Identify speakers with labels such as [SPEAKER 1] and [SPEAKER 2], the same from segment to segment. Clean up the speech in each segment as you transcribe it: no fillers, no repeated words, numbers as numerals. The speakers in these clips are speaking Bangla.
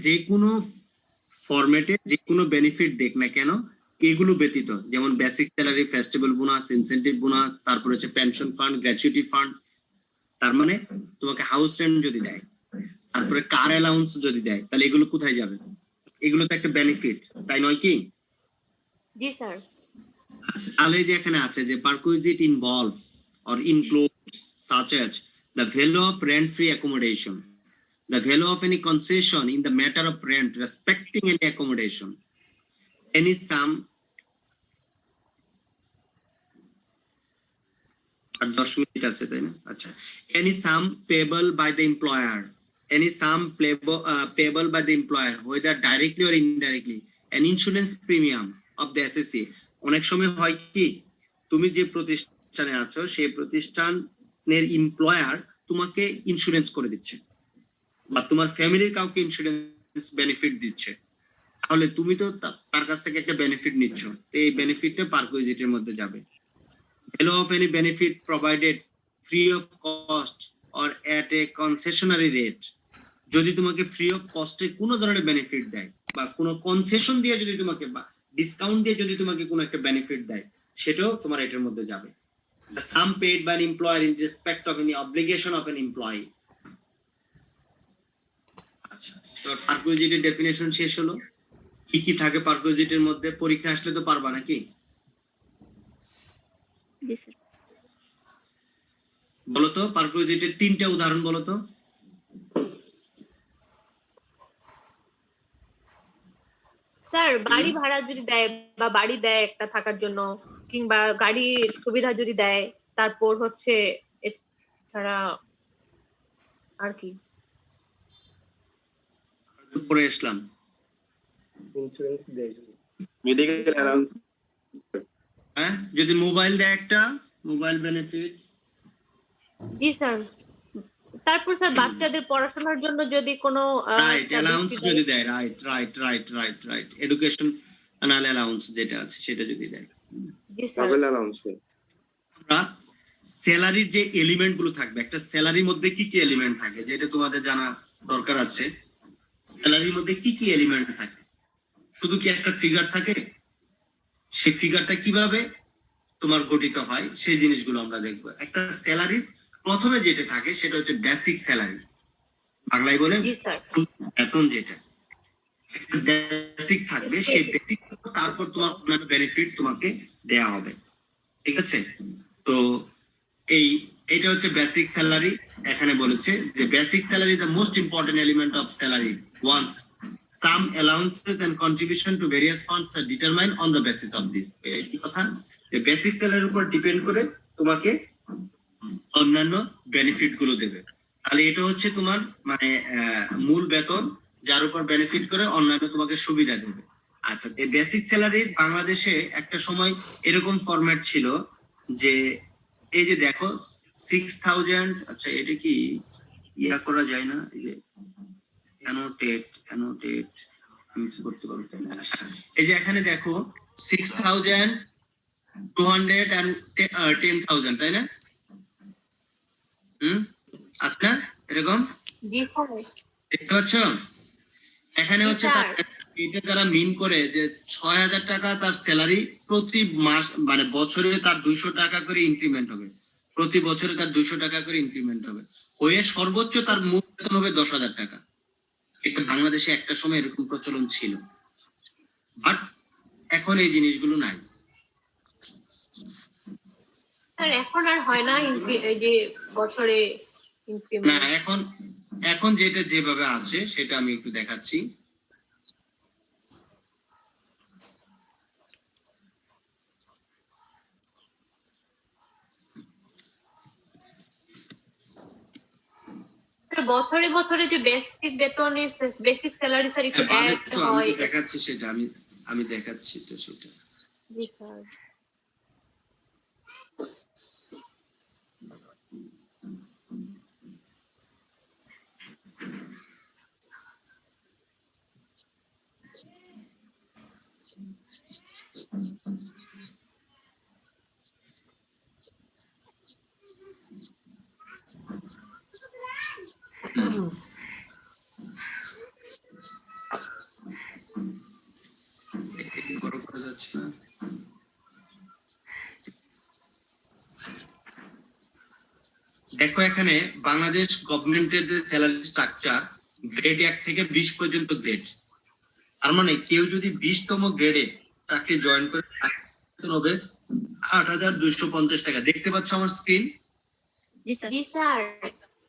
[SPEAKER 1] যে কোনো ফরম্যাটে যে কোনো বেনিফিট দেখ না কেন, এগুলো ব্যতীত, যেমন basic salary, festival bonus, incentive bonus, তারপর হচ্ছে পেনশন ফান্ড, গ্র্যাচুইটি ফান্ড, তার মানে তোমাকে হাউস রেন্ট যদি দেয়, তারপরে কার অ্যালাউন্স যদি দেয়, তাহলে এগুলো কোথায় যাবে? এগুলো তো একটা বেনিফিট, তাই নয় কি?
[SPEAKER 2] জি স্যার।
[SPEAKER 1] তাহলে যে এখানে আছে যে perquisite involves or includes such as the value of rent free accommodation, the value of any concession in the matter of rent respecting any accommodation, any sum, R 10 minute আছে তাই না? আচ্ছা, any sum payable by the employer, any sum payable by the employer whether directly or indirectly, an insurance premium of the SSC. অনেক সময় হয় কি, তুমি যে প্রতিষ্ঠানে আছো সেই প্রতিষ্ঠানের এমপ্লয়ার তোমাকে ইন্স্যুরেন্স করে দিচ্ছে বা তোমার ফ্যামিলির কাউকে ইন্স্যুরেন্স বেনিফিট দিচ্ছে, তাহলে তুমি তো তার কাছ থেকে একটা বেনিফিট নিচ্ছ, তো এই বেনিফিটটা পারকুইজিটের মধ্যে যাবে। Value of any benefit provided free of cost or at a concessionary rate, যদি তোমাকে ফ্রি অফ কস্টে কোনো ধরনের বেনিফিট দেয় বা কোনো কনসেশন দিয়ে যদি তোমাকে বা ডিসকাউন্ট দিয়ে যদি তোমাকে কোনো একটা বেনিফিট দেয়, সেটাও তোমার এটার মধ্যে যাবে। The sum paid by an employer in respect of any obligation of an employee. আচ্ছা, তো পারকুইজিটের ডেফিনেশন শেষ হলো। কি কি থাকে পারকুইজিটের মধ্যে? পরীক্ষা আসলে তো পারবা নাকি?
[SPEAKER 3] জি স্যার।
[SPEAKER 1] বলো তো পারকুইজিটের 3টা উদাহরণ বলো তো।
[SPEAKER 2] স্যার বাড়ি ভাড়া যদি দেয় বা বাড়ি দেয় একটা থাকার জন্য, কিংবা গাড়ির সুবিধা যদি দেয়, তারপর হচ্ছে এছাড়া আর কি
[SPEAKER 1] পরে আসলাম,
[SPEAKER 4] ইন্স্যুরেন্স দেয়,
[SPEAKER 5] মেডিকেল অ্যালাউন্স,
[SPEAKER 1] হ্যাঁ যদি মোবাইল দেয় একটা মোবাইল বেনিফিট।
[SPEAKER 2] জি স্যার। তারপর স্যার বাচ্চাদের পড়াশোনার জন্য যদি কোনো
[SPEAKER 1] রাইট অ্যালাউন্স যদি দেয়, right right right right right education allowance যেটা আছে সেটা যদি দেয়।
[SPEAKER 2] জি স্যার।
[SPEAKER 5] Travel allowance.
[SPEAKER 1] আমরা স্যালারির যে এলিমেন্ট গুলো থাকবে, একটা স্যালারির মধ্যে কি কি এলিমেন্ট থাকে যেটা তোমাদের জানা দরকার আছে। স্যালারির মধ্যে কি কি এলিমেন্ট থাকে? শুধু কি একটা ফিগার থাকে? সেই ফিগারটা কিভাবে তোমার গঠিত হয় সেই জিনিসগুলো আমরা দেখবো। একটা স্যালারির প্রথমে যেটা থাকে সেটা হচ্ছে বেসিক স্যালারি, বাংলায় বলে বেতন, যেটা বেসিক থাকবে সেই বেসিক, তারপর তোমার অন্যান্য বেনিফিট তোমাকে দেয়া হবে, ঠিক আছে? তো এইটা হচ্ছে বেসিক স্যালারি। এখানে বলেছে যে basic salary the most important element of salary, once some allowances and contribution to various funds are determined on the basis of this. এই কথা যে বেসিক স্যালারির উপর ডিপেন্ড করে তোমাকে অন্যান্য বেনিফিট গুলো দেবে। তাহলে এটা হচ্ছে তোমার মানে মূল বেতন, যার উপর বেনিফিট করে অন্যান্য তোমাকে সুবিধা দেবে। আচ্ছা, এই বেসিক স্যালারির বাংলাদেশে একটা সময় এরকম ফরম্যাট ছিল যে এই যে দেখো 6000, আচ্ছা এটা কি ইয়া করা যায় না, এই যে অ্যানোটেট আমি কি করতে পারবো? এই যে এখানে দেখো 6200 and 10,000, তাই না? আচ্ছা এরকম দেখতে পাচ্ছ? এখানে হচ্ছে এটা তারা মিন করে যে 6000 টাকা তার স্যালারি প্রতি মাস, মানে বছরে তার 200 টাকা করে ইনক্রিমেন্ট হবে, প্রতি বছরে তার 200 টাকা করে ইনক্রিমেন্ট হবে, হয়ে সর্বোচ্চ তার মূল বেতন হবে 10,000 টাকা। এটা বাংলাদেশে একটা সময় এরকম প্রচলন ছিল, বাট এখন এই জিনিসগুলো নাই।
[SPEAKER 2] এখন আর হয় না এই যে বছরে
[SPEAKER 1] না, এখন যেটা যেভাবে আছে সেটা আমি একটু দেখাচ্ছি।
[SPEAKER 2] বছরে বছরে যে বেসিক বেতন, বেসিক স্যালারি স্যার একটু অ্যাড হয়,
[SPEAKER 1] দেখাচ্ছি সেটা আমি দেখাচ্ছি তো সেটা।
[SPEAKER 2] জি স্যার।
[SPEAKER 1] না। দেখো এখানে বাংলাদেশ গভর্নমেন্টের যে স্যালারি স্ট্রাকচার গ্রেড 1 থেকে 20 পর্যন্ত গ্রেড, তার মানে কেউ যদি 20তম গ্রেডে চাকরি জয়েন করে বেতন হবে 8,250 টাকা। দেখতে পাচ্ছ আমার স্ক্রিন?
[SPEAKER 2] জি স্যার।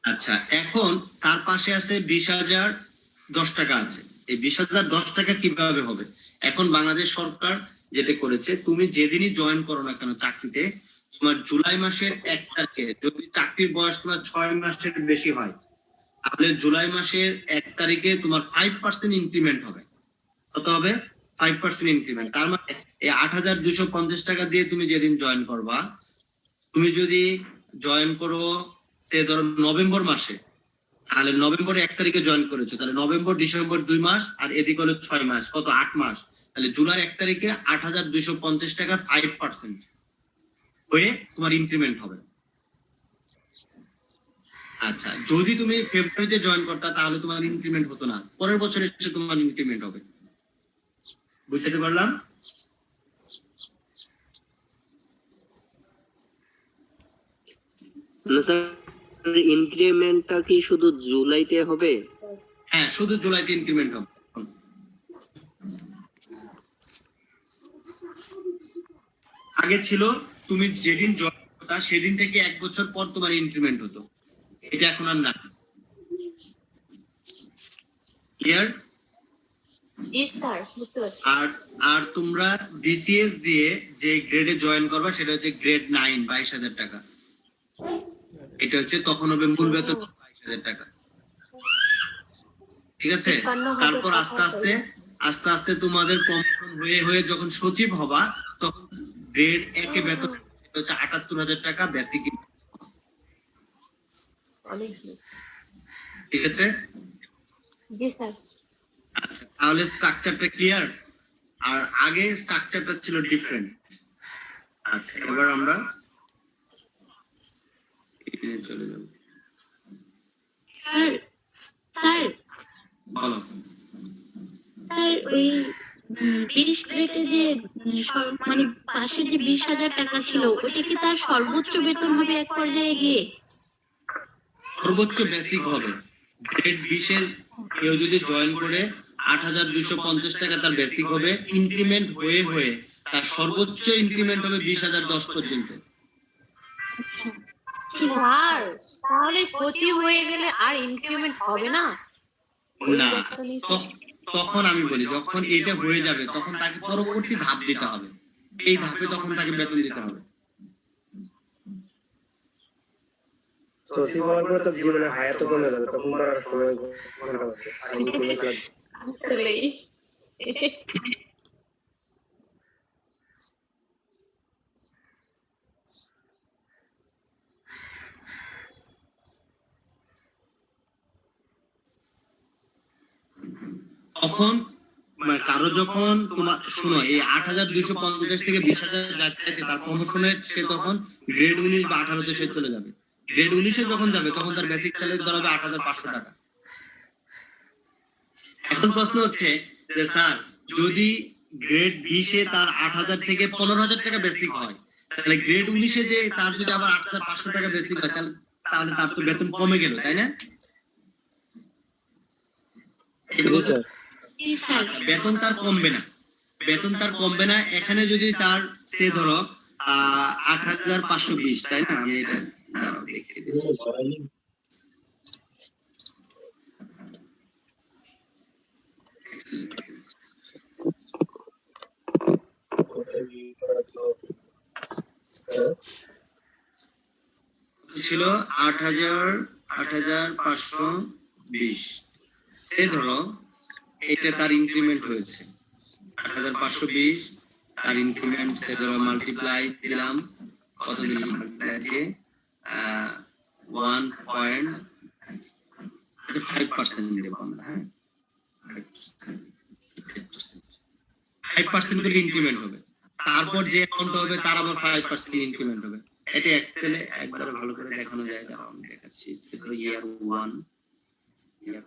[SPEAKER 1] আচ্ছা, এখন তার পাশে আছে 20,010 টাকা আছে। এই 20,010 টাকা কিভাবে হবে? এখন বাংলাদেশ সরকার যেটা করেছে, তুমি যেদিনই জয়েন করো না কেন চাকরিতে, তোমার জুলাই মাসের 1 তারিখে যদি চাকরির বয়স তোমার 6 মাসের বেশি হয়, তাহলে জুলাই মাসের 1 তারিখে তোমার 5% ইনক্রিমেন্ট হবে। কত হবে? 5% ইনক্রিমেন্ট। তার মানে এই 8,250 টাকা দিয়ে তুমি যেদিন জয়েন করবা, তুমি যদি জয়েন করো সে ধরো নভেম্বর মাসে, তাহলে নভেম্বর 1 তারিখে জয়েন করেছো, তাহলে নভেম্বর ডিসেম্বর 2 মাস আর এদিকে হলো 6 মাস, কত 8 মাস। তাহলে জুলাই 1 তারিখে 8,250 টাকা 5% হয়ে তোমার ইনক্রিমেন্ট হবে। আচ্ছা, যদি তুমি ফেব্রুয়ারিতে জয়েন করতা তাহলে তোমার ইনক্রিমেন্ট হতো না, পরের বছর এসে তোমার ইনক্রিমেন্ট হবে। বুঝতে পারলাম?
[SPEAKER 5] না স্যার, ইনক্রিমেন্টটা কি শুধু জুলাইতে হবে?
[SPEAKER 1] হ্যাঁ, শুধু জুলাইতে ইনক্রিমেন্ট হবে। আগে ছিল তুমি যেদিন জয়েন করতা সেদিন থেকে 1 বছর পর তোমার ইনক্রিমেন্ট হতো, এটা এখন আর না। ক্লিয়ার?
[SPEAKER 2] জি স্যার, বুঝতে পারছি।
[SPEAKER 1] আর আর তোমরা বিসিএস দিয়ে যে গ্রেডে জয়েন করবা সেটা হচ্ছে গ্রেড 9, 22,000 টাকা। এটা হচ্ছে তখন হবে মূল বেতন 22,000 টাকা। ঠিক আছে?
[SPEAKER 2] 53,000
[SPEAKER 1] তারপর
[SPEAKER 2] টাকা
[SPEAKER 1] আস্তে আস্তে তোমাদের প্রমোশন হয়ে হয়ে যখন সচিব হবা, তখন গ্রেড 1 এ বেতন হচ্ছে 78,000 টাকা বেসিক।
[SPEAKER 2] অনেক।
[SPEAKER 1] ঠিক আছে?
[SPEAKER 2] জি স্যার।
[SPEAKER 1] আচ্ছা, তাহলে স্ট্রাকচারটা ক্লিয়ার? আর আগে স্ট্রাকচারটা ছিল ডিফারেন্ট। আচ্ছা, এবার আমরা এখানে চলে যাব।
[SPEAKER 3] স্যার স্যার
[SPEAKER 1] বলো।
[SPEAKER 3] স্যার ওই 20 গ্রেডে যে মানে পাশে যে 20,000 টাকা ছিল, ওটা কি তার সর্বোচ্চ বেতন হবে এক পর্যায়ে গিয়ে?
[SPEAKER 1] সর্বোচ্চ বেসিক হবে। গ্রেড 20 এ কেউ যদি জয়েন করে 8,250 টাকা তার বেসিক হবে, ইনক্রিমেন্ট হয়ে হয়ে তার সর্বোচ্চ ইনক্রিমেন্ট হবে 20,010 পর্যন্ত।
[SPEAKER 3] আচ্ছা,
[SPEAKER 2] স্যার, তাহলে সচিব হয়ে গেলে আর ইনক্রিমেন্ট হবে না?
[SPEAKER 1] না, তখন আমি বলি যখন এটা হয়ে যাবে তখন তাকে পরবর্তী ধাপ দিতে হবে, এই ধাপে তখন তাকে বেতন দিতে হবে।
[SPEAKER 4] সচিব হওয়ার পর তো জীবনে হায়াত কমে যাবে, তখন তো আর সময় ঘন্টা হবে আর ইনক্রিমেন্ট লাগবে।
[SPEAKER 2] আসলেই।
[SPEAKER 1] তখন কারো যখন তোমার শুনো এই 8,250 থেকে 20,000 যাচ্ছে, তার প্রমোশনে সে তখন গ্রেড 19 বা 18 তে সে চলে যাবে। গ্রেড 19 এ যখন যাবে তখন তার বেসিক স্যালারি ধরা হবে 8,500 টাকা। এখন প্রশ্ন হচ্ছে যে স্যার, যদি গ্রেড 20 এ তার 8,000 থেকে 15,000 টাকা বেসিক হয়, তাহলে গ্রেড 19 এ যে তার যদি আবার 8,500 টাকা বেসিক হয়, তাহলে তার তো বেতন কমে গেল, তাই না?
[SPEAKER 3] জি স্যার।
[SPEAKER 1] বেতন তার কমবে না, বেতন তার কমবে না। এখানে যদি তার সে ধরো 8,520, তাই না? আমি এটা দেখিয়ে দিচ্ছি। ছিল 8,520, সে ধরো এটা তার ইনক্রিমেন্ট হয়েছে 8,520, তার ইনক্রিমেন্ট সে ধরো মাল্টিপ্লাই দিলাম, কত দিলাম মাল্টিপ্লাই দিয়ে 1.5% দেব আমরা। হ্যাঁ, 5% করে ইনক্রিমেন্ট হবে। তারপর যে অ্যামাউন্ট হবে তার আবার 5% ইনক্রিমেন্ট হবে। এটা এক্সেলে একবারে ভালো করে দেখানো যায়, তাও আমি দেখাচ্ছি। ধরো ইয়ার 1 ইয়ার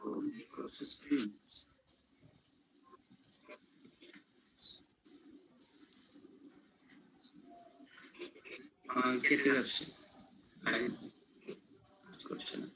[SPEAKER 1] প্রসেস স্ক্রিন কেটে যাচ্ছে, করছে না।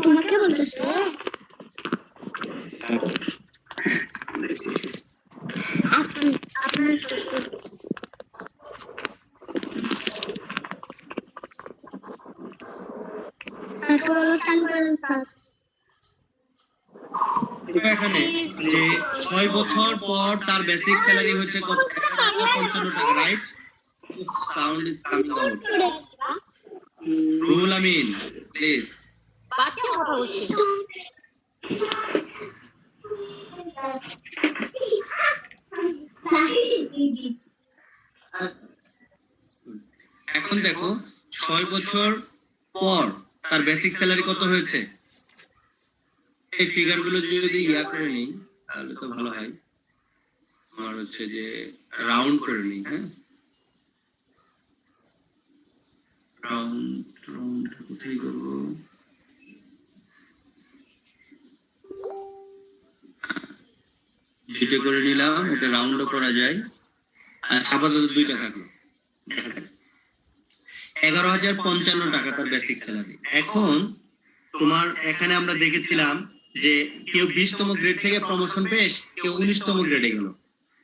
[SPEAKER 3] তোমাকে বলতেছে আপনার শ্বশুর। তারপর হলো চালু করেন স্যার।
[SPEAKER 1] এখানে যে 6 বছর পর তার বেসিক স্যালারি হচ্ছে কত? 11,055 টাকা, right? Sound is coming out. Ruhul Amin, please.
[SPEAKER 2] বাচ্চা কথা বলছি।
[SPEAKER 1] এখন দেখো 6 বছর পর তার বেসিক স্যালারি কত হয়েছে? এই ফিগার গুলো যদি ইয়া করে নিই তাহলে তো ভালো হয়। আমার হচ্ছে যে রাউন্ড করে নিই, হ্যাঁ, রাউন্ড কোথায় করবো? দুইটা করে নিলাম, এটা রাউন্ডও করা যায়। আর আপাতত দুইটা থাকলো। 11,055 টাকা তার বেসিক স্যালারি। এখন তোমার এখানে আমরা দেখেছিলাম যে কেউ 20তম গ্রেড থেকে প্রমোশন পেয়ে কেউ 19তম গ্রেডে গেল,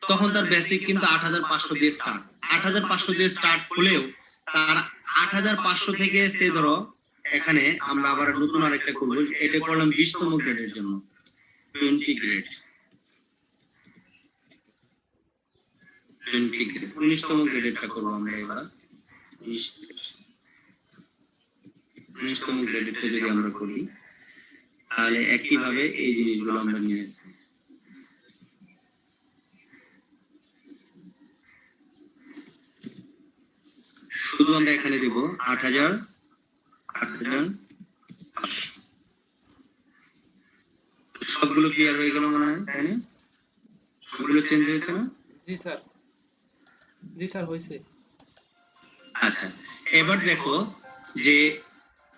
[SPEAKER 1] তখন তার বেসিক কিন্তু 8,500 দিয়ে স্টার্ট। 8,500 দিয়ে স্টার্ট হলেও তার 8,500 থেকে সে ধরো এখানে আমরা আবার নতুন আরেকটা করবো, এটা করলাম 20তম গ্রেডের জন্য 20 গ্রেড। 19তম গ্রেডেরটা করবো আমরা এবার। 19তম গ্রেডেরটা যদি আমরা করি তাহলে একইভাবে এই জিনিসগুলো আমরা নিয়ে আসবো। শুধু আমরা এখানে দেব 8,000 সবগুলো ক্লিয়ার হয়ে গেল মনে হয়, তাই না? সবগুলো চেঞ্জ হয়েছে না?
[SPEAKER 6] জি স্যার হয়েছে।
[SPEAKER 1] আচ্ছা, এবার দেখো যে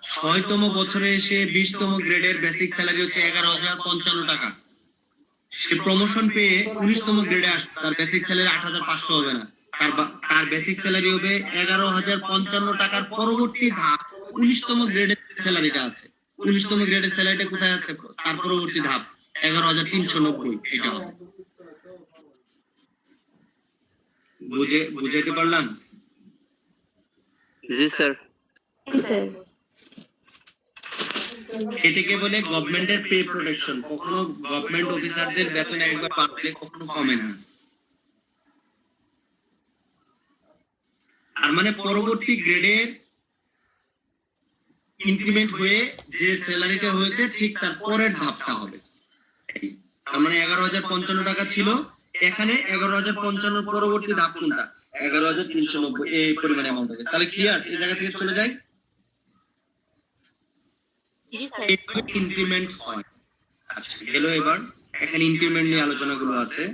[SPEAKER 1] 6তম বছরে এসে 20তম গ্রেডের বেসিক স্যালারি হচ্ছে 11,055 টাকা। সে প্রমোশন পেয়ে 19তম গ্রেডে আসবে, তার বেসিক স্যালারি 8,500 হবে না, তার বেসিক স্যালারি হবে 11,055 টাকার পরবর্তী ধাপ 19তম গ্রেডের স্যালারিটা আছে। 19তম গ্রেডের স্যালারিটা কোথায় আছে? তার পরবর্তী ধাপ 11,390, এটা হবে। বুঝাইতে পারলাম?
[SPEAKER 5] জি স্যার।
[SPEAKER 1] এটাকে বলে গভর্নমেন্টের পে প্রোটেকশন। কখনো গভর্নমেন্ট অফিসারদের বেতন একবার বাড়লে কখনো কমে না। আর মানে পরবর্তী গ্রেডের ইনক্রিমেন্ট হয়ে যে স্যালারিটা হয়েছে ঠিক তার পরের ধাপটা হবে। তার মানে 11,055 টাকা ছিল, এখানে 11,055 পরবর্তী ধাপ কোনটা? 11,390, এই পরিমাণে অ্যামাউন্ট হবে। তাহলে ক্লিয়ার? এই জায়গা থেকে চলে যায়। ইনক্রিমেন্ট হয়। আচ্ছা গেল। এবার এখানে ইনক্রিমেন্ট নিয়ে আলোচনাগুলো আছে।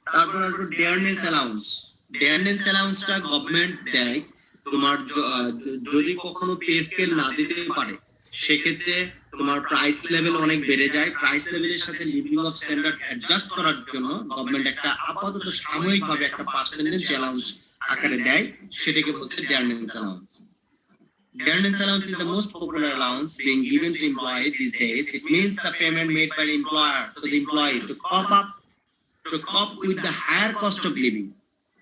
[SPEAKER 1] তারপর একটু ডেয়ারনেস অ্যালাউন্স। ডেয়ারনেস অ্যালাউন্সটা গভর্নমেন্ট দেয় তোমার যদি কখনো পে স্কেল না দিতে পারে সেক্ষেত্রে তোমার প্রাইস লেভেল অনেক বেড়ে যায়। প্রাইস লেভেলের সাথে লিভিং অফ স্ট্যান্ডার্ড অ্যাডজাস্ট করার জন্য গভর্নমেন্ট একটা আপাতত সাময়িকভাবে একটা পার্সেন্টেজ অ্যালাউন্স আকারে দেয়, সেটাকে বলছে dearness allowance. Dearness allowance is the most popular allowance being given to employees these days. It means the payment made by the employer to the employee to cope with the higher cost of living.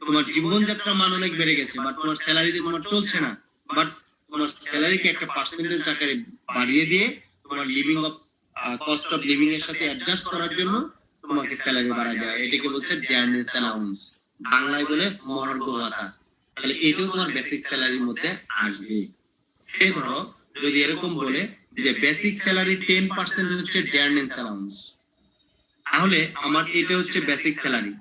[SPEAKER 1] তোমার জীবনযাত্রার মান অনেক বেড়ে গেছে, বাট তোমার স্যালারিতে তোমার চলছে না, বাট তোমার স্যালারিকে একটা পার্সেন্টেজ আকারে বাড়িয়ে দিয়ে তোমার living of cost of living এর সাথে অ্যাডজাস্ট করার জন্য তোমাকে স্যালারি বাড়ায় দেয়। এটাকে বলছে ডিয়ারনেস অ্যালাউন্স, বাংলায় বলে মহার্ঘ ভাতা। তাহলে এটাও তোমার বেসিক স্যালারির মধ্যে আসবে। সে ধরো যদি এরকম বলে যে বেসিক স্যালারি 10% হচ্ছে ডিয়ারনেস অ্যালাউন্স, তাহলে আমার এটা হচ্ছে বেসিক স্যালারি,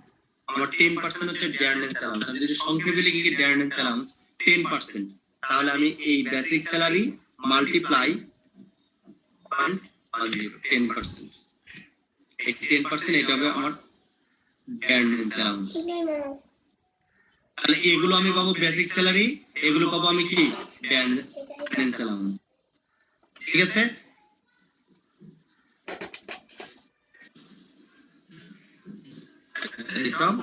[SPEAKER 1] আমার 10% হচ্ছে ডিয়ারনেস অ্যালাউন্স। আমি যদি সংক্ষেপে লিখি ডিয়ারনেস অ্যালাউন্স 10%, তাহলে আমি এই বেসিক স্যালারি মাল্টিপ্লাই 10%, এই 10% এটা হবে আমার গার্মেন্টস অ্যালাউন্স। তাহলে এগুলো আমি পাবো বেসিক স্যালারি, এগুলো পাবো আমি কি গার্মেন্টস অ্যালাউন্স। ঠিক আছে? from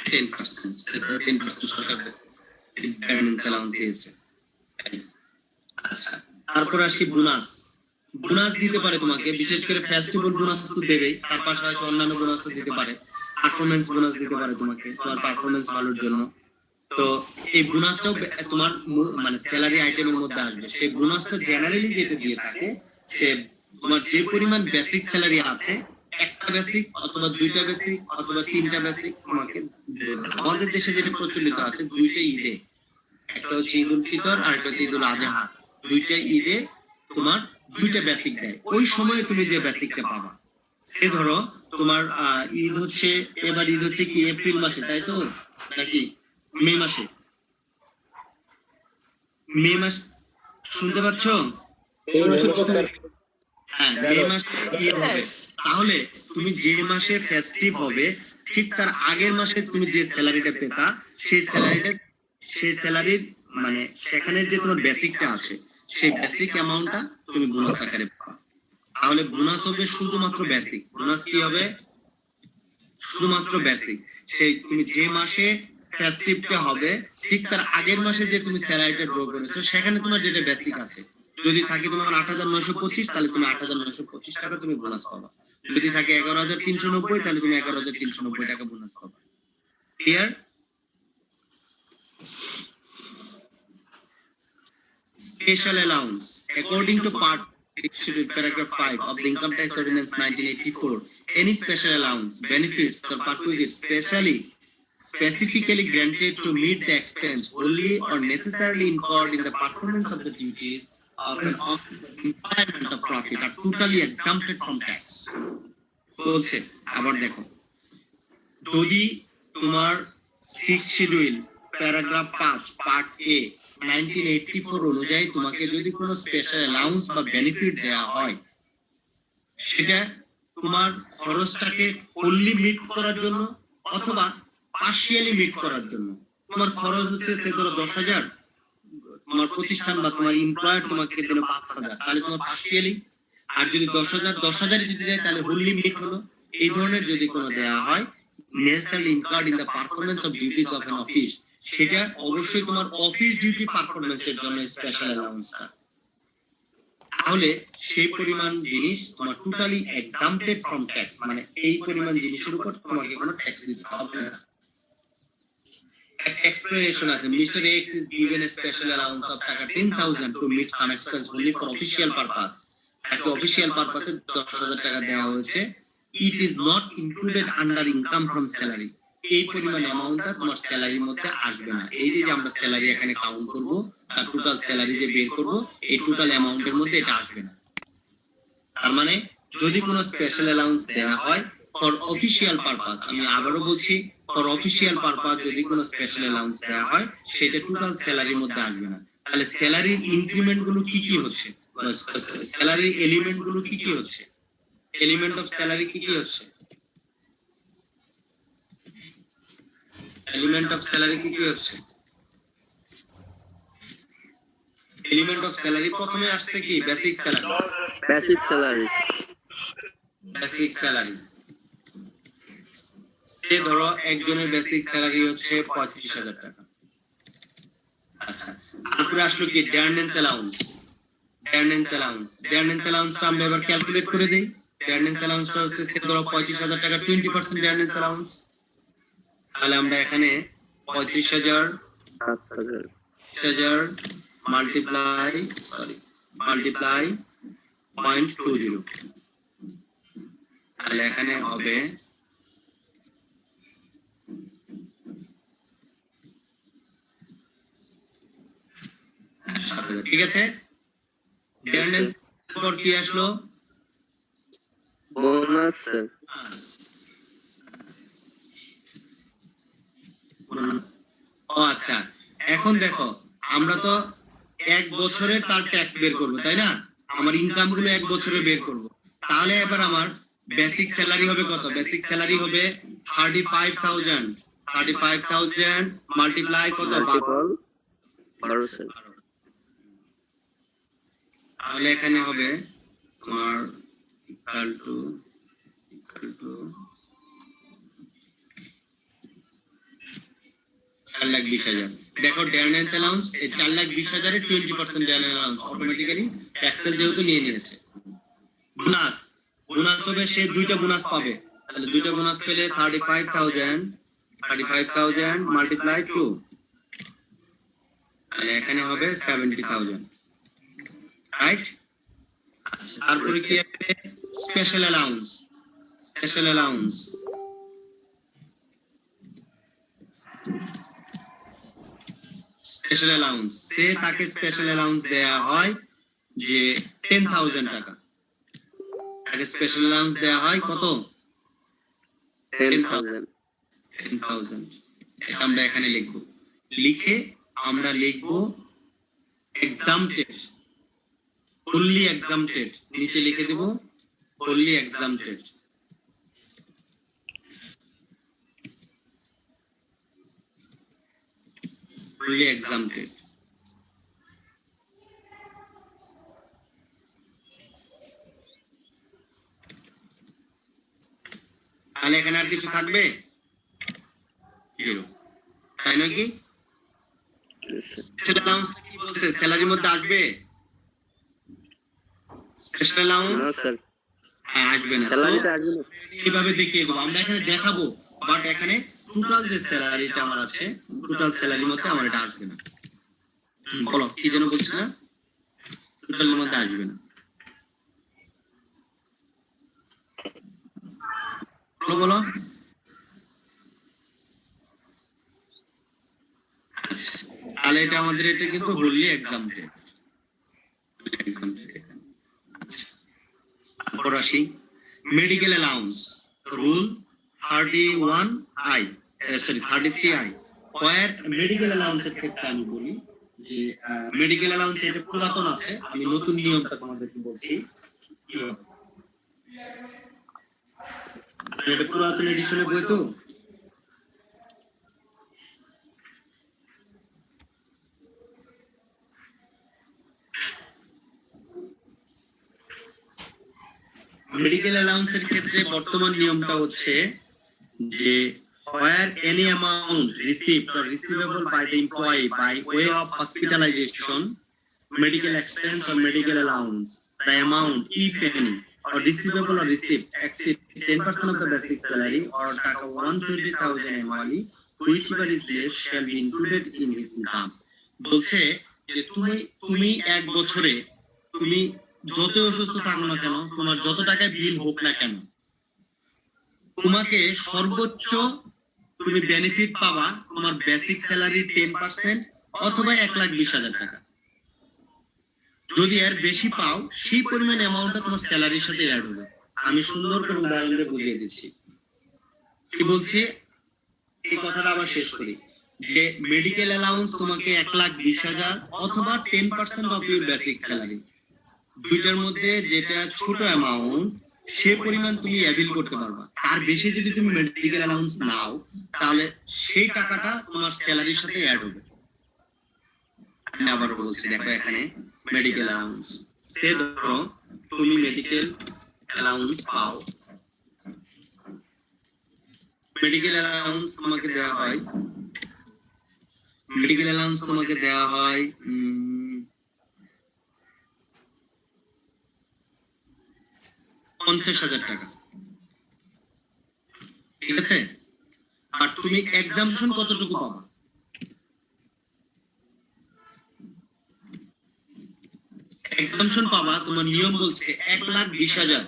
[SPEAKER 1] 10%, 10% সরকার গার্মেন্টস অ্যালাউন্স দিয়েছে। আচ্ছা, তারপর আসি বোনাস। বোনাস দিতে পারে তোমাকে, বিশেষ করে ফেস্টিভ্যাল বোনাস তো দেবেই, তার পাশাপাশি অন্যান্য বোনাসও দিতে পারে, পারফরমেন্স বোনাস দিতে পারে তোমাকে তোমার পারফরমেন্স ভালোর জন্য। তো এই বোনাসটাও তোমার মানে স্যালারি আইটেমের মধ্যে আসবে। সেই বোনাসটা জেনারেলি যেটা দিয়ে থাকে, সে তোমার যে পরিমাণ বেসিক স্যালারি আছে, একটা বেসিক অথবা দুইটা বেসিক অথবা তিনটা বেসিক তোমাকে, আমাদের দেশে যেটা প্রচলিত আছে দুইটা ঈদে, একটা হচ্ছে ঈদ উল ফিতর আর একটা হচ্ছে ঈদ উল আজহা, দুইটা ঈদে তোমার দুইটা বেসিক দেয়। ওই সময়ে তুমি যে বেসিকটা পাবা, সে ধরো তোমার ঈদ হচ্ছে, এবার ঈদ হচ্ছে কি এপ্রিল মাসে, তাই তো নাকি মে মাসে? মে মাস, শুনতে পাচ্ছ? হ্যাঁ, মে মাসে ঈদ হবে। তাহলে তুমি যে মাসে ফেস্টিভ হবে ঠিক তার আগের মাসে তুমি যে স্যালারিটা পেতা, সেই স্যালারির মানে সেখানে যে তোমার বেসিকটা আছে, সেই বেসিক অ্যামাউন্টটা তুমি বোনাস আকারে পাবা। তাহলে বোনাস হবে শুধুমাত্র বেসিক। বোনাস কি হবে? শুধুমাত্র বেসিক। সেই তুমি যে মাসে ফেস্টিভটা হবে ঠিক তার আগের মাসে যে তুমি স্যালারিটা ড্র করেছো, সেখানে তোমার যেটা বেসিক আছে, যদি থাকে তোমার ৮৯২৫, তাহলে তুমি ৮৯২৫ টাকা তুমি বোনাস পাবা। যদি থাকে ১১৩৯০, তাহলে তুমি ১১৩৯০ টাকা বোনাস পাবা। Clear? Special allowance. According to Part 6, Paragraph 5 of the Income Tax Ordinance 1984, any special allowance, benefits, or perquisites specifically granted to meet the expense wholly or necessarily incurred in the performance of the duties of an office of employment of profit are totally exempted from tax. বলছে আবার দেখো, যদি তোমার 6 শিডিউল প্যারাগ্রাফ 5 পার্ট এ 1984 অনুযায়ী তোমাকে যদি কোনো স্পেশাল অ্যালাউন্স বা বেনিফিট দেওয়া হয়, সেটা তোমার খরচটাকে ফুললি মিট করার জন্য অথবা পার্শিয়ালি মিট করার জন্য। তোমার খরচ হচ্ছে সে ধরো ১০,০০০, তোমার প্রতিষ্ঠান বা তোমার এমপ্লয়ার তোমাকে দিল ৫,০০০, তাহলে তোমার পার্শিয়ালি। আর যদি ১০,০০০ যদি দেয় তাহলে ফুললি মিট হলো। এই ধরনের যদি কোনো দেওয়া হয়, necessarily incurred in the performance of duties of an office, সেটা অবশ্যই তোমার অফিস ডিউটি পারফরম্যান্সের জন্য স্পেশাল অ্যালাউন্সটা। তাহলে সেই পরিমাণ জিনিস তোমার টোটালি এক্সাম্পটেড ফ্রম ট্যাক্স, মানে এই পরিমাণ জিনিসের উপর তোমাকে কোনো ট্যাক্স দিতে হবে না। Explanation আছে, Mr. X is given a special allowance of টাকা 10,000 to meet some expense only for official purpose. তাকে অফিসিয়াল পারপাসে ১০,০০০ টাকা দেওয়া হয়েছে। It is not included under income from salary. এই পরিমাণ অ্যামাউন্টটা তোমার স্যালারির মধ্যে আসবে না। এই যে আমরা স্যালারি এখানে কাউন্ট করব, তার টোটাল স্যালারি যে বের করব, এই টোটাল অ্যামাউন্টের মধ্যে এটা আসবে না। তার মানে যদি কোনো স্পেশাল অ্যালাউন্স দেওয়া হয় ফর অফিসিয়াল পারপাস, আমি আবারও বলছি, ফর অফিসিয়াল পারপাস যদি কোনো স্পেশাল অ্যালাউন্স দেওয়া হয়, সেটা টোটাল স্যালারির মধ্যে আসবে না। তাহলে স্যালারির ইনক্রিমেন্ট গুলো কি কি হচ্ছে, স্যালারির এলিমেন্ট গুলো কি কি হচ্ছে, এলিমেন্ট অফ স্যালারি কি কি হচ্ছে, এলিমেন্ট অফ স্যালারি কি কি হচ্ছে? এলিমেন্ট অফ স্যালারি প্রথমে আসছে কি? Basic salary.
[SPEAKER 5] Basic salary,
[SPEAKER 1] basic salary সে ধরো একজনের বেসিক স্যালারি হচ্ছে ৩৫,০০০ টাকা। আচ্ছা, তারপরে আসলো কি? Garments allowance. Garments allowance, garments অ্যালাউন্সটা আমরা এবার ক্যালকুলেট করে দেই। গার্মেন্টস অ্যালাউন্সটা হচ্ছে সে ধরো ৩৫,০০০ টাকা, 20% গার্মেন্টস অ্যালাউন্স। তাহলে আমরা এখানে ৩৫,০০০ মাল্টিপ্লাই 0.20, তাহলে এখানে হবে ঠিক আছে। গার্মেন্টস পর কি আসলো?
[SPEAKER 5] বোনাস।
[SPEAKER 1] ও আচ্ছা, এখন দেখো আমরা তো এক বছরে তার ট্যাক্স বের করব, তাই না? আমার ইনকাম গুলো এক বছরে বের করব। তাহলে এবার আমার বেসিক স্যালারি হবে কত? বেসিক স্যালারি হবে 35,000। 35,000 মাল্টিপ্লাই কত?
[SPEAKER 5] মাল্টিপল 1200।
[SPEAKER 1] তাহলে এখানে হবে তোমার ইকুয়াল টু 4,20,000। দেখো ডেয়ারনেন্স অ্যালাউন্স এই 4,20,000 এর 20% ডেয়ারনেন্স অ্যালাউন্স অটোমেটিক্যালি ট্যাক্সেল যেহেতু নিয়ে নিয়েছে। বোনাস বোনাস হবে, সে দুইটা বোনাস পাবে। তাহলে দুইটা বোনাস পেলে 35,000 মাল্টিপ্লাই 2, তাহলে এখানে হবে 70,000, রাইট? তারপরে কি হবে? Special allowance. Special allowance special allowance সে তাকে স্পেশাল অ্যালাউন্স দেয়া হয় যে 10,000 টাকা। তাকে স্পেশাল অ্যালাউন্স দেয়া হয় কত?
[SPEAKER 5] 10,000।
[SPEAKER 1] 10,000। এটা আমরা এখানে লিখব। লিখে আমরা লিখব এক্সামটেড, ফুললি এক্সামটেড। নিচে লিখে দেব ফুললি এক্সামটেড। fully exempted। তাহলে এখানে আর কিছু থাকবে? জিরো, তাই নাকি? স্পেশাল অ্যালাউন্স কি বলছে? স্যালারির মধ্যে আসবে স্পেশাল অ্যালাউন্স?
[SPEAKER 5] না স্যার,
[SPEAKER 1] আসবে না।
[SPEAKER 5] স্যালারিতে আসবে না।
[SPEAKER 1] কিভাবে দেখিয়ে দেবো? আমরা এখানে দেখাবো, বাট এখানে টোটাল যে স্যালারিটা আমার আছে, টোটাল স্যালারির মধ্যে আমার এটা আসবে না। বলো কি যেন বলছি না? টোটালের মধ্যে আসবে না। বলো বলো। তাহলে এটা আমাদের এটা কিন্তু ফুললি এক্সামটেড। তারপর আসি medical allowance rule 31I, sorry 33I। ওয়ার মেডিকেল অ্যালাউন্সের ক্ষেত্রে আমি বলি যে মেডিকেল অ্যালাউন্স এটা পুরাতন আছে, আমি নতুন নিয়মটা তোমাদেরকে বলছি। কি হবে? এটা পুরাতন এডিশনে বই তো। মেডিকেল অ্যালাউন্সের ক্ষেত্রে বর্তমান নিয়মটা হচ্ছে যে where any amount received or receivable by the employee by way of hospitalization, medical expense or medical allowance, the amount, if any, or receivable or received exceed 10% of the basic salary or taka 120,000 annually, whichever is less shall be included in his income। বলছে যে তুমি এক বছরে তুমি যত অসুস্থ থাকো না কেন, তোমার যত টাকায় বিল হোক না কেন, তোমাকে সর্বোচ্চ তুমি বেনিফিট পাবা তোমার বেসিক স্যালারি 10% অথবা 1,20,000 টাকা। যদি এর বেশি পাও সেই পরিমাণ অ্যামাউন্টটা তোমার স্যালারির সাথে অ্যাড হবে। আমি সুন্দর করে উদাহরণ দিয়ে বুঝিয়ে দিচ্ছি। কি বলছি এই কথাটা আবার শেষ করি যে মেডিকেল অ্যালাউন্স তোমাকে 1,20,000 অথবা 10% অফ ইউর বেসিক স্যালারি, দুইটার মধ্যে যেটা ছোট অ্যামাউন্ট সে পরিমাণ তুমি অ্যাভিল করতে পারবা। তার বেশি যদি তুমি মেডিকেল অ্যালাউন্স নাও তাহলে সেই টাকাটা তোমার স্যালারির সাথে অ্যাড হবে। আমি আবার বলছি, দেখো এখানে মেডিকেল অ্যালাউন্স, সে ধরো তুমি মেডিকেল অ্যালাউন্স পাও, মেডিকেল অ্যালাউন্স তোমাকে দেওয়া হয়, মেডিকেল অ্যালাউন্স তোমাকে দেওয়া হয় 50,000 টাকা, ঠিক আছে? আর তুমি এক্সাম্পশন কতটুকু পাবা? এক্সাম্পশন পাবা, তোমার নিয়ম বলছে 1,20,000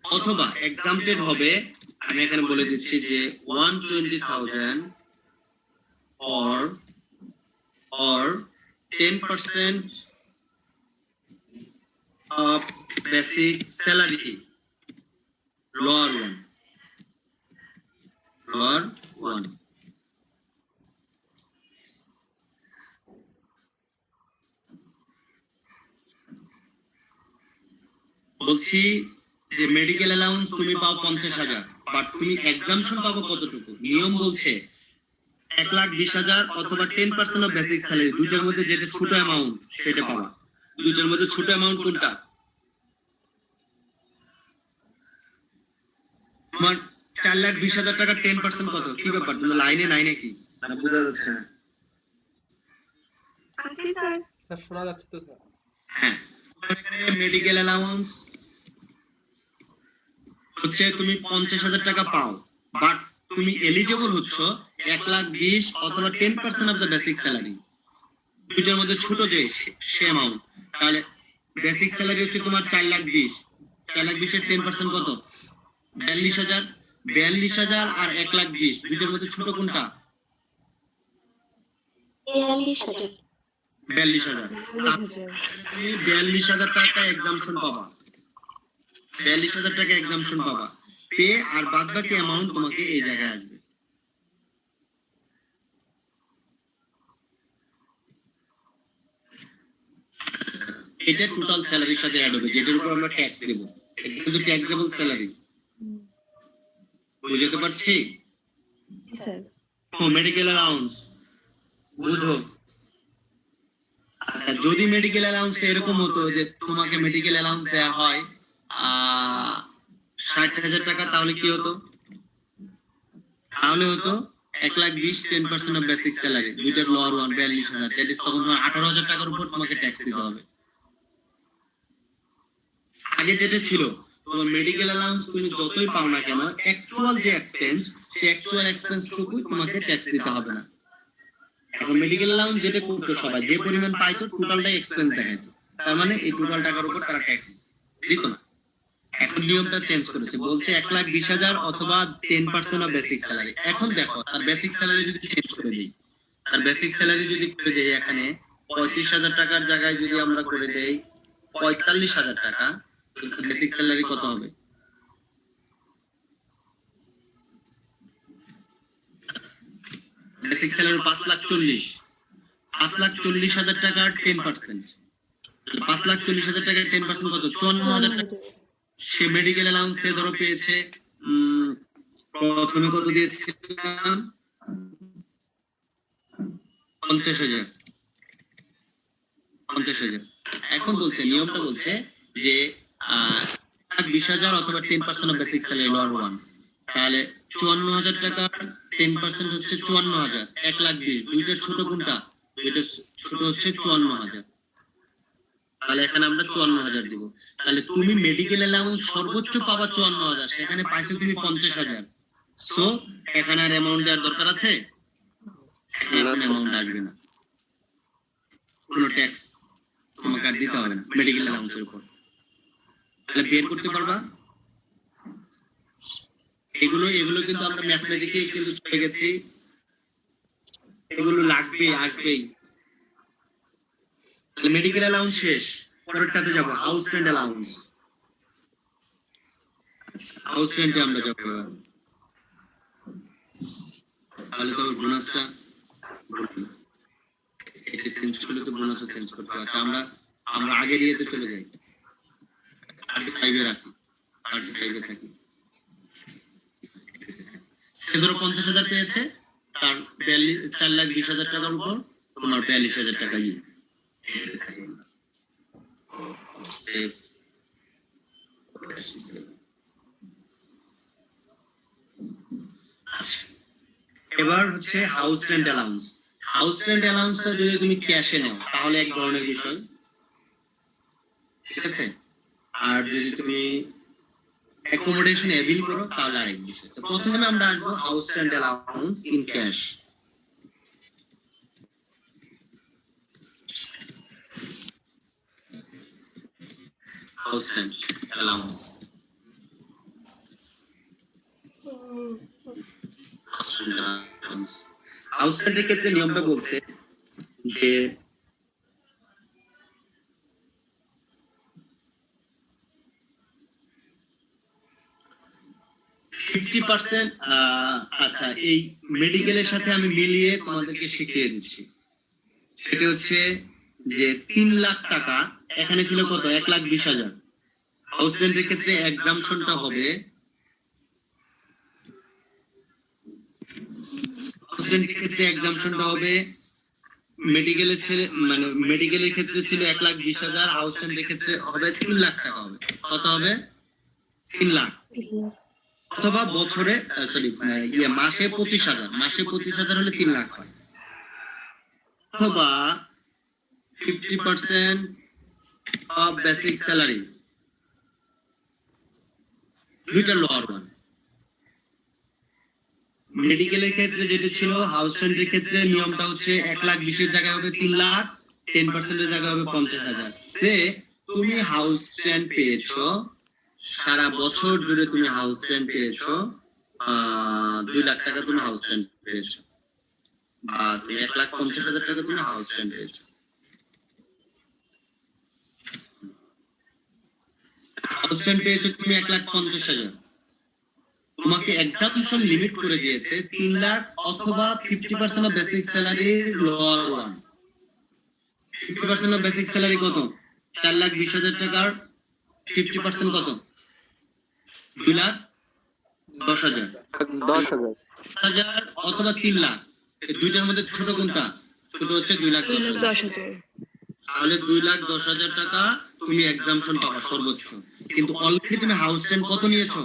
[SPEAKER 1] অথবা এক্সাম্পটেড হবে, আমি এখানে বলে দিচ্ছি যে 120,000 or 10% of basic salary, lower one। বলছি যে মেডিকেল অ্যালাউন্স তুমি পাও 50,000, বাট তুমি এক্সামশন পাবো কতটুকু? নিয়ম বলছে 1,20,000 অথবা 10% অফ বেসিক স্যালারি, দুইটার মধ্যে যেটা ছোট অ্যামাউন্ট সেটা পাবা। দুইটার মধ্যে ছোট অ্যামাউন্ট কোনটা? তোমার 4,20,000 টাকা 10% কত? কি ব্যাপার, তুমি লাইনে নাই নাকি? মানে বোঝা যাচ্ছে না।
[SPEAKER 2] আছি স্যার।
[SPEAKER 6] স্যার শোনা যাচ্ছে তো স্যার?
[SPEAKER 1] হ্যাঁ, মেডিকেল অ্যালাউন্স হচ্ছে তুমি 50,000 টাকা পাও, বাট তুমি এলিজিবল হচ্ছ 1,20,000 অথবা 10% অফ দ্য বেসিক স্যালারি। দুইটার মধ্যে ছোট যে সে অ্যামাউন্ট, তাহলে বেসিক স্যালারি হচ্ছে তোমার 4,20,000, 4,20,000 এর 10% কত? 42,000। 42,000 আর 1,20,000 দুইটার মধ্যে ছোট কোনটা?
[SPEAKER 3] 42,000।
[SPEAKER 1] 42,000। তুমি 42,000 টাকা এক্সামশন পাবা, 42,000 টাকা এক্সামশন পাবা পে, আর বাদ বাকি অ্যামাউন্ট তোমাকে এই জায়গায় আসবে। এটা টোটাল স্যালারির সাথে অ্যাড হবে, যেটার উপর আমরা ট্যাক্স দেব। এটা কিন্তু ট্যাক্সেবল স্যালারি, বুঝতে পারছি?
[SPEAKER 2] স্যার
[SPEAKER 1] মেডিকেল অ্যালাউন্স বুঝো। আচ্ছা, যদি মেডিকেল অ্যালাউন্সটা এরকম হতো যে তোমাকে মেডিকেল অ্যালাউন্স দেওয়া হয় 60,000 টাকা, তাহলে কি হতো? তাহলে হতো 1,20,000 10% অফ বেসিক স্যালারি, দুইটার লোয়ার ওয়ান 42,000, দ্যাট ইজ তখন তোমার 18,000 টাকার উপর তোমাকে ট্যাক্স দিতে হবে। আগে যেটা ছিল তোমার মেডিকেল অ্যালাউন্স তুমি যতই পাও না কেন, অ্যাকচুয়াল যে এক্সপেন্স, সেই অ্যাকচুয়াল এক্সপেন্স টুকুই তোমাকে ট্যাক্স দিতে হবে না। এখন মেডিকেল অ্যালাউন্স যেটা করতো সবাই যে পরিমাণ পাইতো টোটালটাই এক্সপেন্স দেখাইতো, তার মানে এই টোটাল টাকার উপর তারা ট্যাক্স দিত না। এখন নিয়মটা চেঞ্জ করেছে, বলছে 1,20,000 অথবা 10% অফ বেসিক স্যালারি। এখন দেখো তার বেসিক স্যালারি যদি চেঞ্জ করে দিই, তার বেসিক স্যালারি যদি করে দেই এখানে 35,000 টাকার জায়গায় যদি আমরা করে দেই 45,000 টাকা, বেসিক স্যালারি কত হবে? বেসিক স্যালারি 5,40,000, 5,40,000 টাকার 10%, 5,40,000 টাকার 10% কত? 54,000 টাকা। সে মেডিকেল অ্যালাউন্স সে ধরো পেয়েছে প্রথমে কত দিয়েছিলাম? 50,000। এখন বলছে নিয়মটা বলছে যে 20,000 অথবা 10% of basic salary lower one, তাহলে 54,000 টাকার 10% হচ্ছে 54,000, 1,20,000 দুইটার ছোট কোনটা? দুইটার ছোট হচ্ছে 54,000, তাহলে এখানে আমরা 54,000 দিব। তাহলে তুমি মেডিকেল অ্যালাউন্স সর্বোচ্চ পাবা 54,000, সেখানে পাইছো তুমি 50,000। সো এখানে আর অ্যামাউন্ট দেওয়ার দরকার আছে? এখানে অ্যামাউন্ট আসবে না, কোনো ট্যাক্স তোমাকে আর দিতে হবে না মেডিকেল অ্যালাউন্সের উপর। তাহলে বের করতে পারবা? এগুলো কিন্তু আমরা ম্যাথমেটিকে কিন্তু চলে গেছি, এগুলো লাগবে আসবেই। তাহলে মেডিকেল অ্যালাউন্স শেষ, পরেরটাতে যাব, হাউস রেন্ট অ্যালাউন্স। হাউস রেন্টে আমরা যাব, তাহলে তো বোনাসটা এটা চেঞ্জ করলে তো বোনাসও চেঞ্জ করতে হবে। আচ্ছা, আমরা আগের ইয়েতে চলে যাই, 35 এ রাখি, 35 এ থাকি। সে ধরো 50,000 পেয়েছে, তার 4,20,000 টাকার উপর তোমার 42,000 টাকা ইয়ে। এবার হচ্ছে house rent allowance. House rent অ্যালাউন্সটা যদি তুমি ক্যাশে নাও তাহলে এক ধরনের বিষয়, ঠিক আছে? আর যদি তুমি অ্যাকোমোডেশন এভিল করো তাহলে আরেক বিষয়। তো প্রথমে আমরা আসবো house rent allowance in cash. House rent allowance, house রেন্টের ক্ষেত্রে নিয়মটা বলছে যে আচ্ছা, এই মেডিকেলের সাথে আমি মিলিয়ে তোমাদেরকে শিখিয়ে দিচ্ছি। সেটা হচ্ছে যে 3 লাখ টাকা এখানে ছিল কত? 1,20,000। হাউস রেন্টের ক্ষেত্রে এক্সাম্পশনটা হবে হাউস রেন্টের ক্ষেত্রে এক্সাম্পশনটা হবে মেডিকেলের মানে মেডিকেলের ক্ষেত্রে ছিল 1,20,000, হাউস রেন্টের ক্ষেত্রে হবে 3 লাখ টাকা হবে। কত হবে? 3 লাখ। অথবা বছরে সরি মাসে 25,000, মাসে 25,000 হলে 3 লাখ হয়। অথবা 50% অফ বেসিক স্যালারি, দুইটা লোয়ার ওয়ান। মেডিকেলের ক্ষেত্রে যেটা ছিল হাউস রেন্টের ক্ষেত্রে নিয়মটা হচ্ছে 1,20,000 জায়গায় হবে 3 লাখ, 10% এর জায়গায় হবে 50,000। তুমি হাউস রেন্ট পেয়েছো সারা বছর জুড়ে, তুমি হাউস রেন্ট পেয়েছো 2 লাখ টাকা, তুমি হাউস রেন্ট পেয়েছো, বা তুমি 1,50,000 টাকা তুমি হাউস রেন্ট পেয়েছো। হাউস রেন্ট পেয়েছো তুমি 1,50,000, তোমাকে এক্সাম্পশন লিমিট করে দিয়েছে 3 লাখ অথবা 50% of basic salary lower one. 50% of basic salary কত? 4,20,000 টাকার 50% কত? 2,10,000। 10,000 অথবা 3 লাখ, এই দুইটার মধ্যে ছোট কোনটা? ছোট হচ্ছে 2,10,000। তাহলে 2,10,000 টাকা তুমি এক্সাম্পশন পাবা সর্বোচ্চ। কিন্তু অলরেডি তুমি হাউস রেন্ট কত নিয়েছো?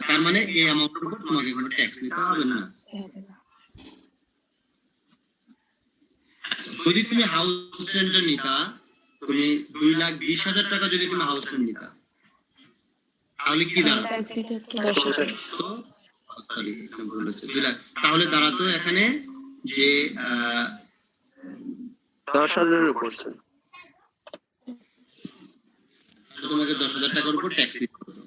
[SPEAKER 1] তার মানে এই অ্যামাউন্টের উপর তোমাকে কোনো ট্যাক্স দিতে হবে না। যদি তুমি হাউস রেন্ট নিতা, তুমি 2,20,000 টাকা যদি তুমি হাউস রেন্ট নিতা, তাহলে কি দাঁড়াতো? সরি, ভুল হচ্ছে, 2 লাখ। তাহলে দাঁড়াতো এখানে যে
[SPEAKER 5] 10,000 উপর।
[SPEAKER 1] তোমাকে 10,000 টাকার উপর ট্যাক্স দিতে হবে।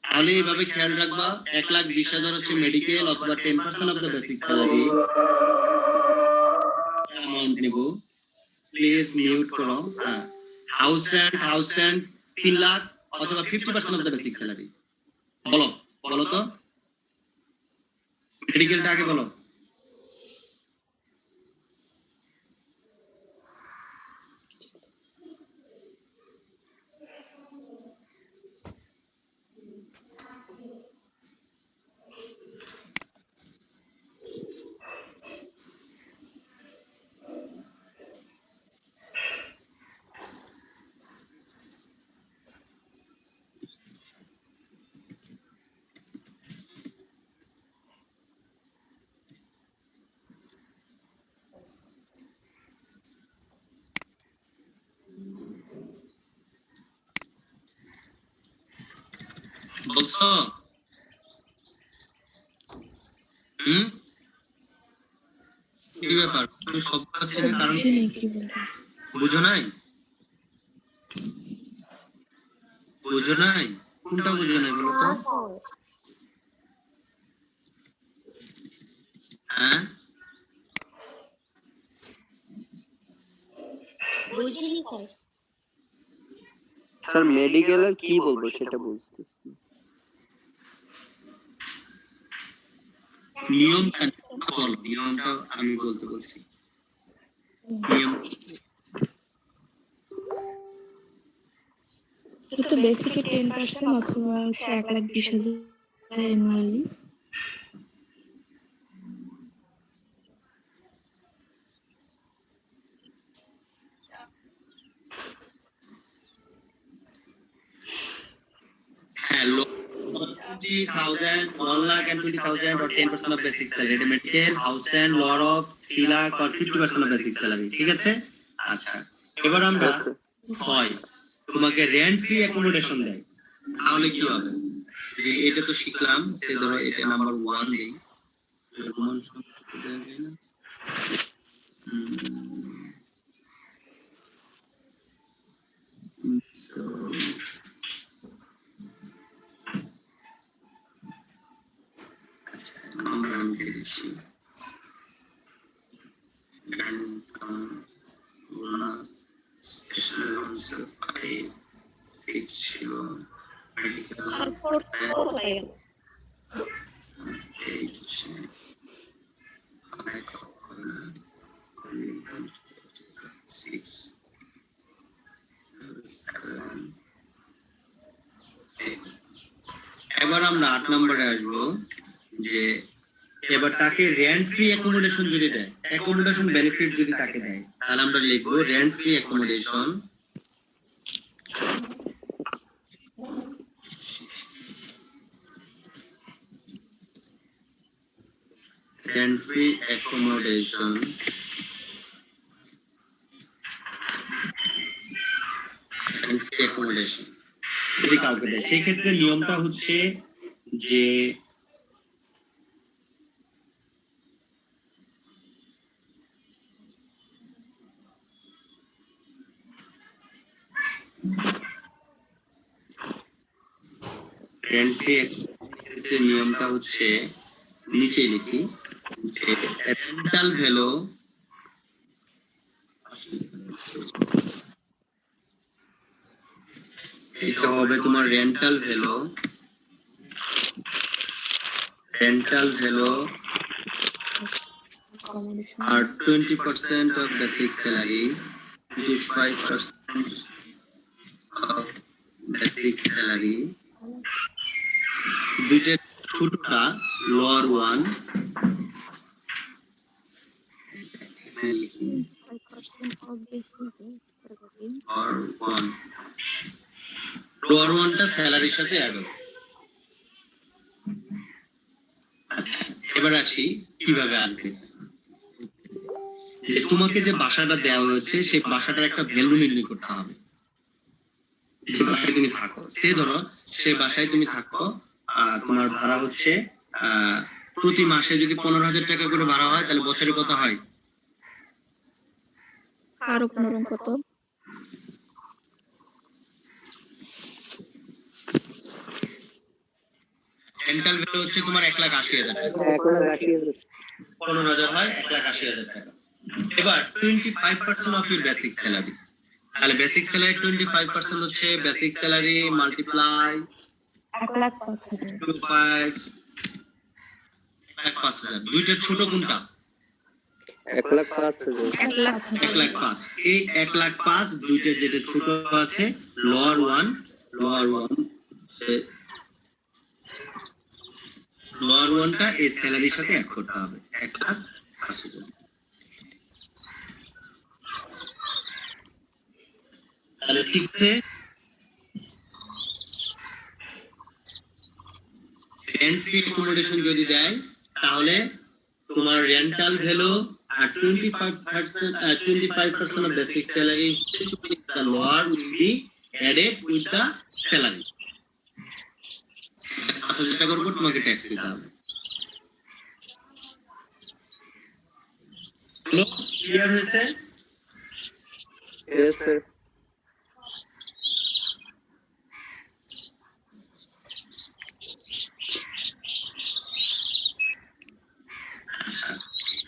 [SPEAKER 1] তাহলে এইভাবে খেয়াল রাখবা, 1,20,000 হচ্ছে মেডিকেল অথবা 10% of the basic salary amount নিব। প্লিজ মিউট করো। হ্যাঁ, হাউস রেন্ট 3 লাখ অথবা 50% অফ দ্য বেসিক স্যালারি। বলো বলো তো, মেডিকেলটা আগে বলো। বলছো? কি ব্যাপার, তুমি সব পাচ্ছি না, কারণ বুঝো নাই? বুঝো নাই? কোনটা বুঝো নাই বলো তো? হ্যাঁ,
[SPEAKER 2] বুঝিনি স্যার।
[SPEAKER 5] স্যার মেডিকেলের কি বলবো সেটা বুঝতেছি।
[SPEAKER 1] নিয়মটা বলো, নিয়মটা আমি বলতে বলছি। নিয়ম
[SPEAKER 6] তো বেসিকে 10% অথবা হচ্ছে 1,20,000 অ্যানুয়ালি।
[SPEAKER 1] হ্যাঁ, 20,000, 1,20,000 or 10% of basic salary, medical, house rent, lower of 3 lakh or 50% of basic salary। ঠিক আছে? আচ্ছা, এবার আমরা হয় তোমাকে রেন্ট ফ্রি অ্যাকোমোডেশন দেয়, তাহলে কি হবে? যে এটা তো শিখলাম, সে ধরো এটা নাম্বার 1 দেই। আমরা লিখে দিচ্ছি 6 এবার আমরা 8 নম্বরে আসবো যে এবার তাকে রেন্ট ফ্রি অ্যাকোমোডেশন যদি দেয়, অ্যাকোমোডেশন বেনিফিট যদি তাকে দেয়, তাহলে আমরা লিখবো rent free accommodation rent free accommodation যদি কাউকে দেয়, সেই ক্ষেত্রে নিয়মটা হচ্ছে যে rent free নিয়মটা হচ্ছে নিচে লিখি যে রেন্টাল ভ্যালু এটা হবে তোমার রেন্টাল ভ্যালু আর 20% of basic salary, 25% of basic salary. দুইটা ছোটটা লোয়ার ওয়ান আর ওয়ান লোয়ার ওয়ানটা স্যালারির সাথে অ্যাড হবে। আচ্ছা, এবার আসি কিভাবে আসবে। যে তোমাকে যে বাসাটা দেওয়া হয়েছে সেই বাসাটার একটা ভ্যালু নির্ণয় করতে হবে। যে বাসায় তুমি থাকো, সে ধরো সেই বাসায় তুমি থাকো, তোমার ভাড়া হচ্ছে প্রতি মাসে যদি 15,000 টাকা করে ভাড়া হয় তাহলে বছরে কত হয়?
[SPEAKER 6] আরো 15 কত?
[SPEAKER 1] রেন্টাল ভ্যালু হচ্ছে তোমার 1,80,000 টাকা। 15,000 হয় 1,80,000 টাকা। এবার 25% অফ ইউর বেসিক স্যালারি, তাহলে বেসিক স্যালারি 25% হচ্ছে বেসিক স্যালারি মাল্টিপ্লাই 1,05,000। দুইটার ছোট কোনটা? 1,05,000। এই 1,05,000 দুইটার যেটা ছোট আছে লোয়ার ওয়ান লোয়ার ওয়ানটা এই স্যালারির সাথে অ্যাড করতে হবে 1,05,000। তাহলে ঠিক আছে, রেন্ট ফ্রি অ্যাকোমোডেশন যদি দেয় তাহলে তোমার রেন্টাল ভ্যালু আর 25% of basic salary, the lower will be added with the salary. 5,000 টাকার উপর তোমাকে ট্যাক্স দিতে হবে। হলো, ক্লিয়ার হয়েছে?
[SPEAKER 5] Yes, sir.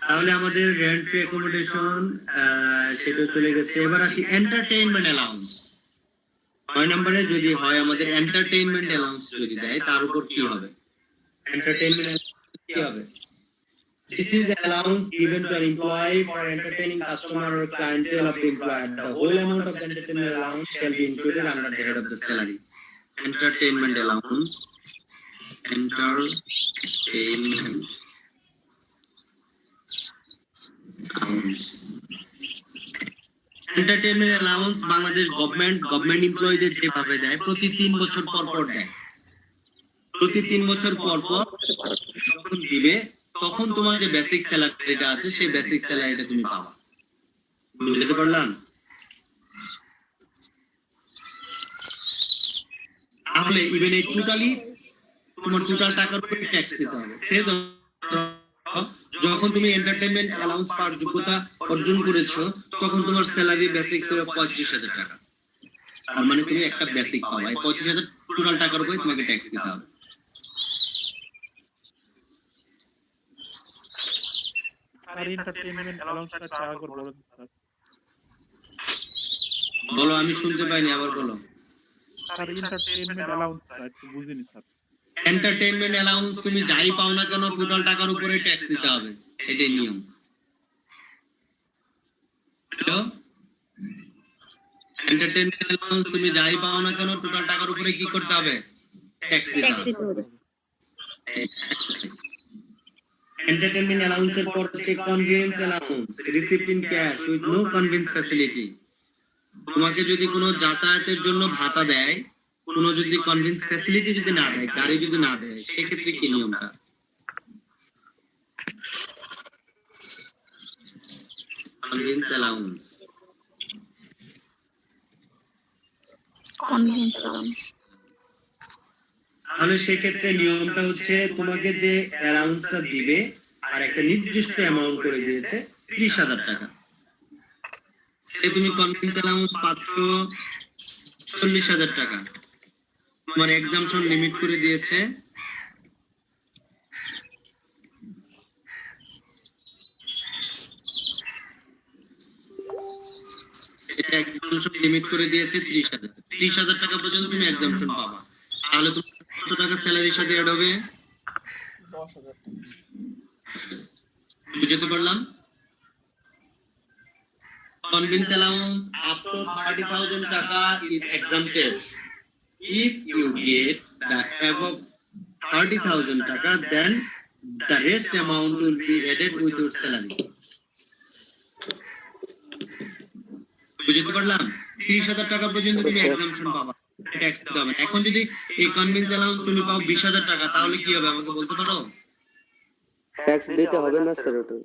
[SPEAKER 1] তাহলে আমাদের রেন্ট ফ্রি অ্যাকোমোডেশন সেটা চলে গেছে। এবার আসি এন্টারটেইনমেন্ট অ্যালাউন্স। 9 নম্বরে যদি হয় আমাদের এন্টারটেইনমেন্ট অ্যালাউন্স যদি দেয় তার উপর কি হবে? এন্টারটেইনমেন্ট কি হবে? This is the allowance given to an employee for entertaining customer or clientele of the employer. The whole amount of the entertainment allowance shall be included under the head of the salary. Entertainment allowance. Entertainment entertainment allowance Bangladesh government এমপ্লয়ীদের যেভাবে দেয় প্রতি 3 বছর পর পর দেয়। প্রতি 3 বছর পর পর যখন দিবে তখন তোমার যে বেসিক স্যালারিটা আছে সেই বেসিক স্যালারিটা তুমি পাবা। বুঝতে পারলাম? তাহলে ইভেন এই টোটালি তোমার টোটাল টাকার উপরে ট্যাক্স দিতে হবে। সে যখন তুমি এন্টারটেইনমেন্ট অ্যালাউন্স পাওয়ার যোগ্যতা অর্জন করেছো তখন তোমার স্যালারি বেসিক ছিল 25,000 টাকা। তার মানে তুমি একটা বেসিক পাও, এই 25,000 টোটাল টাকার উপরে তোমাকে ট্যাক্স দিতে হবে।
[SPEAKER 7] আর এন্টারটেইনমেন্ট অ্যালাউন্সটা টাকা করে বলে দিন স্যার।
[SPEAKER 1] বলো, আমি শুনতে পাইনি, আবার বলো।
[SPEAKER 7] স্যার এন্টারটেইনমেন্ট অ্যালাউন্সটা একটু বুঝিনি স্যার।
[SPEAKER 1] এন্টারটেইনমেন্ট অ্যালাউন্স তুমি যাই পাও না কেন টোটাল টাকার উপরে ট্যাক্স দিতে হবে, এটাই নিয়ম। হ্যালো, এন্টারটেইনমেন্ট অ্যালাউন্স তুমি যাই পাও না কেন টোটাল টাকার উপরে কি করতে হবে? ট্যাক্স দিতে
[SPEAKER 3] ট্যাক্স
[SPEAKER 1] হবে।
[SPEAKER 3] দিতে হবে।
[SPEAKER 1] এন্টারটেইনমেন্ট অ্যালাউন্সের পর হচ্ছে convenience allowance, receipt in cash with no conveyance facility. তোমাকে যদি কোনো যাতায়াতের জন্য ভাতা দেয়, কোনো যদি কনভেন্স ফ্যাসিলিটি যদি না দেয়, গাড়ি যদি না দেয়, সেক্ষেত্রে কি নিয়মটা? Convince allowance.
[SPEAKER 3] Convince allowance.
[SPEAKER 1] তাহলে সেক্ষেত্রে নিয়মটা হচ্ছে তোমাকে যে অ্যালাউন্সটা দিবে আর একটা নির্দিষ্ট অ্যামাউন্ট করে দিয়েছে 30,000 টাকা। সে তুমি কনভেন্স অ্যালাউন্স পাচ্ছ 40,000 টাকা। তোমার এক্সাম্পশন লিমিট করে দিয়েছে লিমিট করে দিয়েছে 30,000। 30,000 টাকা পর্যন্ত তুমি এক্সাম্পশন পাবা। তাহলে তুমি কত টাকা স্যালারির সাথে অ্যাড হবে?
[SPEAKER 7] 10,000
[SPEAKER 1] বুঝতে পারলাম? Conveyance allowance up to 30,000 taka is exempted. If you get the above 30,000 taka, then the rest amount will be added with your salary. বুঝতে পারলাম? 30,000 টাকা পর্যন্ত তুমি এক্সাম্পশন পাবা, ট্যাক্স দিতে হবে। এখন যদি এই কনভেন্স অ্যালাউন্স তুমি পাও 20,000 টাকা, তাহলে কি হবে আমাকে বলতে পারো?
[SPEAKER 5] ট্যাক্স দিতে হবে না স্যার ওটা।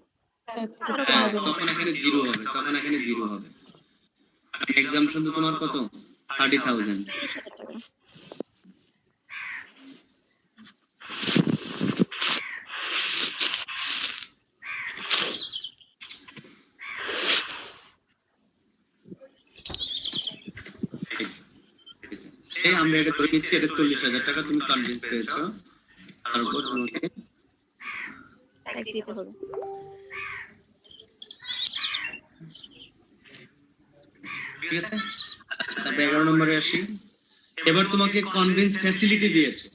[SPEAKER 1] তখন এখানে জিরো হবে, এক্সাম্পশন তো তোমার কত? 30,000। আমরা এটা ধরে নিচ্ছি এটা 40,000 টাকা তুমি কনভিন্স পেয়েছো, তারপর তোমাকে
[SPEAKER 3] ট্যাক্স দিতে হবে।
[SPEAKER 1] ঠিক আছে। তারপর 11 নম্বরে আসি। এবার তোমাকে কনভিন্স ফ্যাসিলিটি দিয়েছে,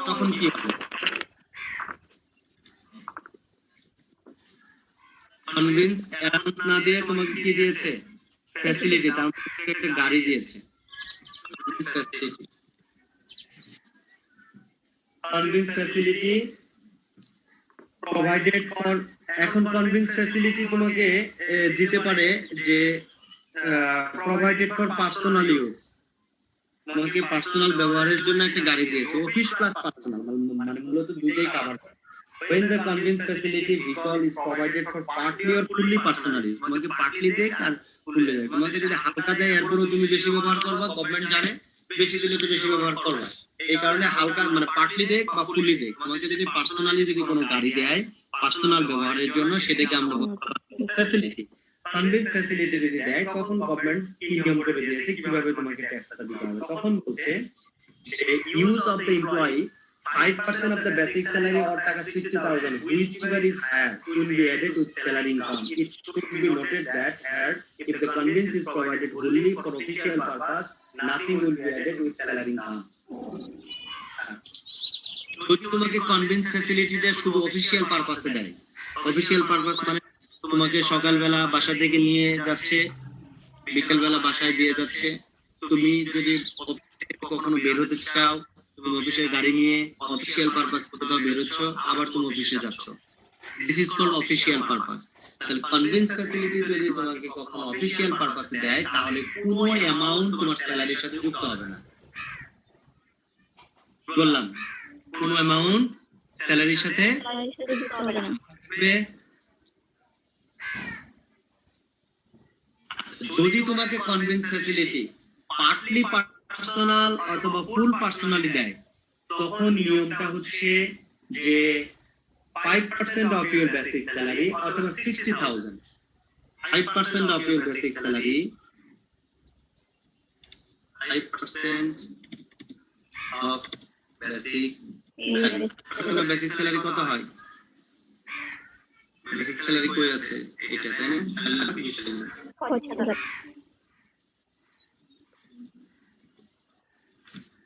[SPEAKER 1] তখন কি হবে? কনভিন্স অ্যালাউন্স না দিয়ে তোমাকে কি দিয়েছে? ফ্যাসিলিটি, তার মধ্যে একটা গাড়ি দিয়েছে। কনভিন্স ফ্যাসিলিটি প্রোভাইডেড ফর, এখন কনভিন্স ফ্যাসিলিটি তোমাকে দিতে পারে যে প্রোভাইডেড ফর পার্সোনাল ইউজ, তোমাকে পার্সোনাল ব্যবহারের জন্য একটা গাড়ি দিয়েছে। অফিস প্লাস পার্সোনাল মানে মূলত দুটোই cover. When the conveyance facility vehicle is provided for partly or fully personal use, তোমাকে পার্টলি দেয় আর ফুললি দেয়। তোমাকে যদি হালকা দেয় এরপরও তুমি বেশি ব্যবহার করবা, গভর্নমেন্ট জানে বেশি দিলে তো বেশি ব্যবহার করবা, এই কারণে হালকা মানে পার্টলি দেয় বা ফুললি দেয়। তোমাকে যদি পার্সোনালি যদি কোনো গাড়ি দেয় পার্সোনাল ব্যবহারের জন্য, সেটাকে আমরা ফ্যাসিলিটি। কনভেন্স ফ্যাসিলিটি যদি দেয় তখন গভর্নমেন্ট কি নিয়ম করে দিয়েছে কিভাবে তোমাকে ট্যাক্সটা দিতে হবে। তখন বলছে যে use of the employee 5% of the basic salary or taka 60,000, whichever is higher, will be added with salary income. It should be noted that here, if the conveyance is provided only for official purpose, nothing will be added with salary income. যদি তোমাকে কনভেন্স ফ্যাসিলিটিটা শুধু অফিশিয়াল পারপাসে দেয়, অফিশিয়াল পারপাস মানে তোমাকে সকালবেলা বাসা থেকে নিয়ে যাচ্ছে, বিকেলবেলা বাসায় দিয়ে যাচ্ছে। তুমি যদি কখনো বের হতে চাও, তুমি অফিসের গাড়ি নিয়ে অফিশিয়াল পারপাস কোথাও বেরোচ্ছ, আবার তুমি অফিসে যাচ্ছ, this is called official purpose. তাহলে কনভেন্স ফ্যাসিলিটি যদি তোমাকে কখনো অফিশিয়াল পারপাসে দেয়, তাহলে কোনো অ্যামাউন্ট তোমার স্যালারির সাথে যুক্ত হবে না। বললাম কোনো অ্যামাউন্ট স্যালারির সাথে
[SPEAKER 3] যুক্ত হবে না।
[SPEAKER 1] যদি তোমাকে কনভেন্স ফ্যাসিলিটি পার্টলি পার্সোনাল অথবা ফুল পার্সোনালি দেয়, তখন নিয়মটা হচ্ছে যে 5% অফ ইউর বেসিক স্যালারি অথবা 60,000, 5% of your basic salary, 5% of basic, 5% of basic salary কত হয়? বেসিক স্যালারি কই আছে? এটা তাই না?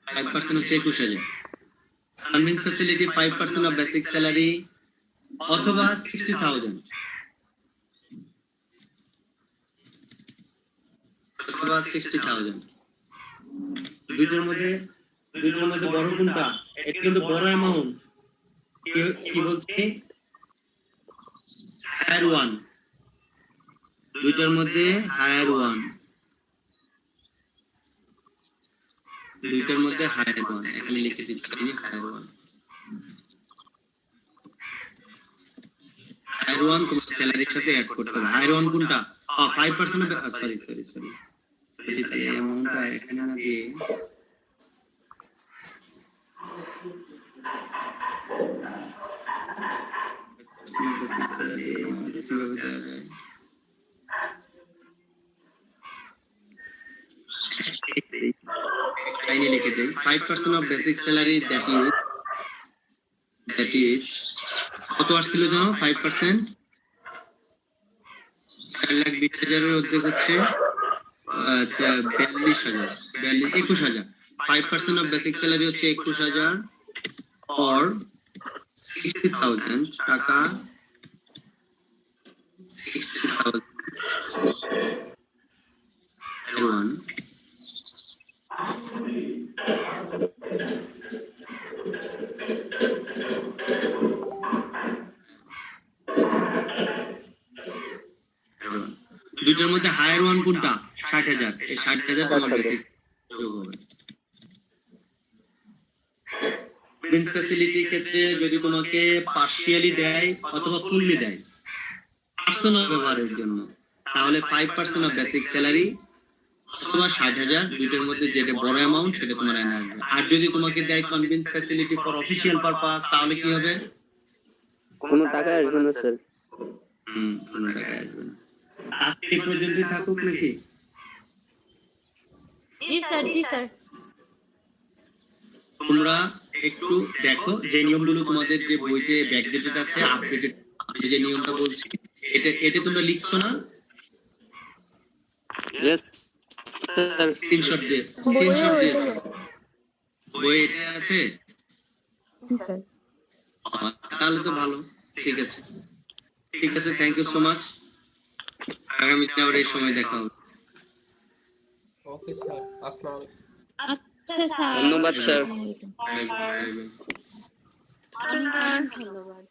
[SPEAKER 1] 5% হচ্ছে 21,000। Convince facility 5% of basic salary অথবা 60,000, অথবা পাবা 60,000। দুইটার মধ্যে বড় কোনটা? এটা কিন্তু বড় অ্যামাউন্ট। কি বলছে? Higher one. দুইটার মধ্যে হায়ার ওয়ান। এখানে লিখে দিচ্ছি আমি হায়ার ওয়ান। হায়ার ওয়ান তোমার স্যালারির সাথে অ্যাড করতে হবে। হায়ার ওয়ান কোনটা? 5% সরি তাহলে অ্যামাউন্টটা এখানে না দিয়ে কিভাবে দেওয়া যায়? লাইনে লিখে দেই 5% of basic salary that is কত আসছিল জানো? 5% 4,20,000 এর অর্ধেক হচ্ছে 21,000। 5% of basic salary হচ্ছে 21,000 or 60,000 টাকা। 60,000 everyone দুইটার মধ্যে হায়ার ওয়ান কোনটা? 60,000। এই 60,000 তোমার বেসিক যোগ হবে। বেঞ্চ ফ্যাসিলিটির ক্ষেত্রে যদি তোমাকে পার্শিয়ালি দেয় অথবা ফুললি দেয় পার্সোনাল ব্যবহারের জন্য, তাহলে 5% অফ বেসিক স্যালারি অথবা 60,000, দুইটার মধ্যে যেটা বড় অ্যামাউন্ট সেটা তোমার এনে আসবে। আর যদি তোমাকে দেয় convince facility for official purpose, তাহলে কি হবে?
[SPEAKER 5] কোনো টাকা আসবে না স্যার।
[SPEAKER 1] কোনো টাকা আসবে না। আজকে পর্যন্তই থাকুক নাকি?
[SPEAKER 2] জি স্যার।
[SPEAKER 1] তোমরা একটু দেখো যে নিয়মগুলো তোমাদের যে বইতে ব্যাকডেটেড আছে, আপডেটেড যে নিয়মটা বলছি, এটা তোমরা লিখছো না? স্ক্রিনশট দিয়ে বই এটা আছে? তাহলে তো ভালো। ঠিক আছে, থ্যাংক ইউ সো মাচ। আগামীতে আবার এই সময় দেখা হবে।
[SPEAKER 8] ওকে স্যার, আসসালামু আলাইকুম।
[SPEAKER 3] আচ্ছা স্যার,
[SPEAKER 5] ধন্যবাদ স্যার।
[SPEAKER 1] Bye bye.
[SPEAKER 2] ধন্যবাদ।